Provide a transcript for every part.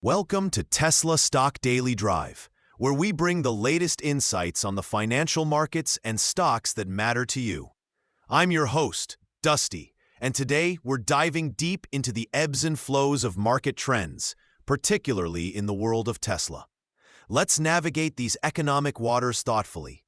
Welcome to Tesla Stock Daily Drive, where we bring the latest insights on the financial markets and stocks that matter to you. I'm your host, Dusty, and today we're diving deep into the ebbs and flows of market trends, particularly in the world of Tesla. Let's navigate these economic waters thoughtfully.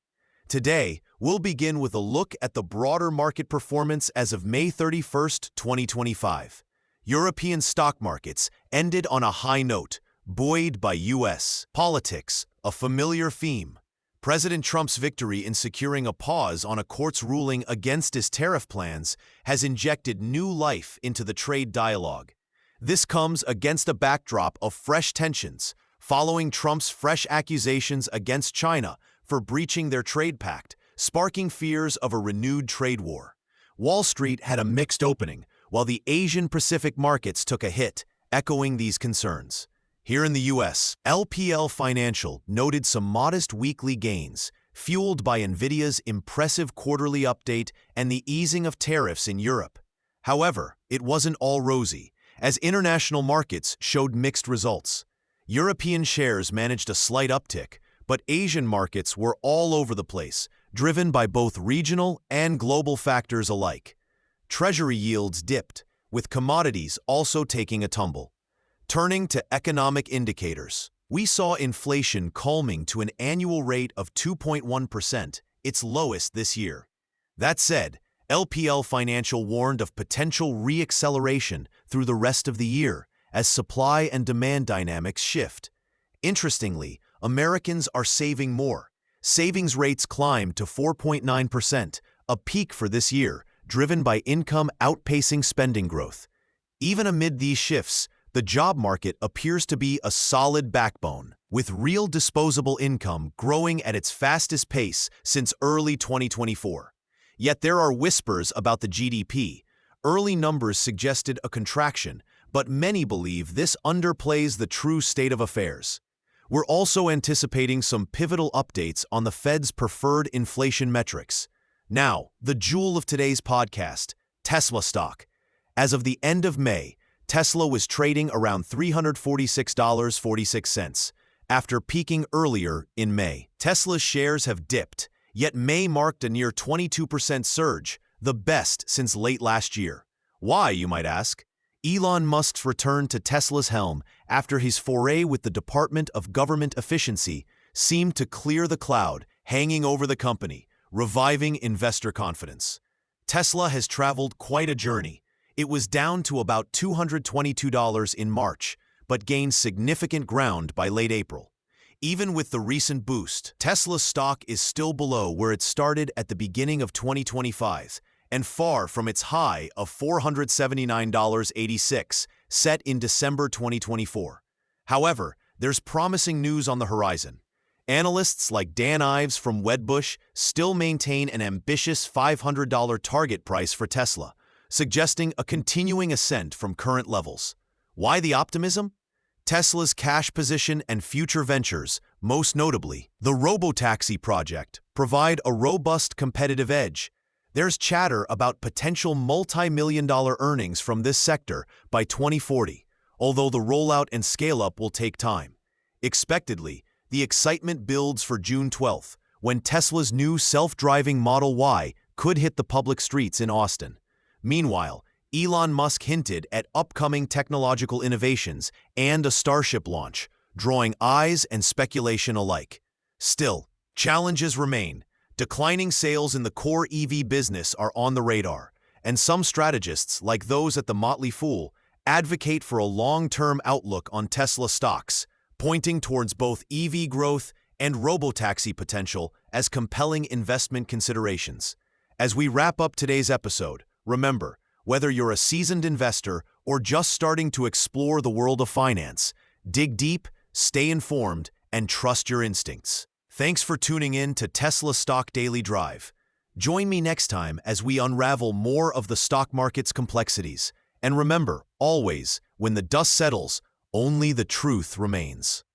Today, we'll begin with a look at the broader market performance as of May 31st, 2025. European stock markets ended on a high note, buoyed by U.S. politics, a familiar theme. President Trump's victory in securing a pause on a court's ruling against his tariff plans has injected new life into the trade dialogue. This comes against a backdrop of fresh tensions, following Trump's fresh accusations against China for breaching their trade pact, sparking fears of a renewed trade war. Wall Street had a mixed opening, while the Asian Pacific markets took a hit, echoing these concerns. Here in the U.S., LPL Financial noted some modest weekly gains, fueled by NVIDIA's impressive quarterly update and the easing of tariffs in Europe. However, it wasn't all rosy, as international markets showed mixed results. European shares managed a slight uptick, but Asian markets were all over the place, driven by both regional and global factors alike. Treasury yields dipped, with commodities also taking a tumble. Turning to economic indicators, we saw inflation calming to an annual rate of 2.1%, its lowest this year. That said, LPL Financial warned of potential re-acceleration through the rest of the year as supply and demand dynamics shift. Interestingly, Americans are saving more. Savings rates climbed to 4.9%, a peak for this year, driven by income outpacing spending growth. Even amid these shifts, the job market appears to be a solid backbone, with real disposable income growing at its fastest pace since early 2024. Yet there are whispers about the GDP. Early numbers suggested a contraction, but many believe this underplays the true state of affairs. We're also anticipating some pivotal updates on the Fed's preferred inflation metrics. Now, the jewel of today's podcast, Tesla stock. As of the end of May, Tesla was trading around $346.46. After peaking earlier in May, Tesla's shares have dipped, yet May marked a near 22% surge, the best since late last year. Why, you might ask? Elon Musk's return to Tesla's helm after his foray with the Department of Government Efficiency seemed to clear the cloud hanging over the company, reviving investor confidence. Tesla has traveled quite a journey. It was down to about $222 in March, but gained significant ground by late April. Even with the recent boost, Tesla's stock is still below where it started at the beginning of 2025, and far from its high of $479.86 set in December 2024. However, there's promising news on the horizon. Analysts like Dan Ives from Wedbush still maintain an ambitious $500 target price for Tesla, suggesting a continuing ascent from current levels. Why the optimism? Tesla's cash position and future ventures, most notably the robotaxi project, provide a robust competitive edge. There's chatter about potential multi-million-dollar earnings from this sector by 2040, although the rollout and scale-up will take time. Expectedly, the excitement builds for June 12th, when Tesla's new self-driving Model Y could hit the public streets in Austin. Meanwhile, Elon Musk hinted at upcoming technological innovations and a Starship launch, drawing eyes and speculation alike. Still, challenges remain. Declining sales in the core EV business are on the radar, and some strategists, like those at the Motley Fool, advocate for a long-term outlook on Tesla stocks, pointing towards both EV growth and robotaxi potential as compelling investment considerations. As we wrap up today's episode, remember, whether you're a seasoned investor or just starting to explore the world of finance, dig deep, stay informed, and trust your instincts. Thanks for tuning in to Tesla Stock Daily Drive. Join me next time as we unravel more of the stock market's complexities. And remember, always, when the dust settles, only the truth remains.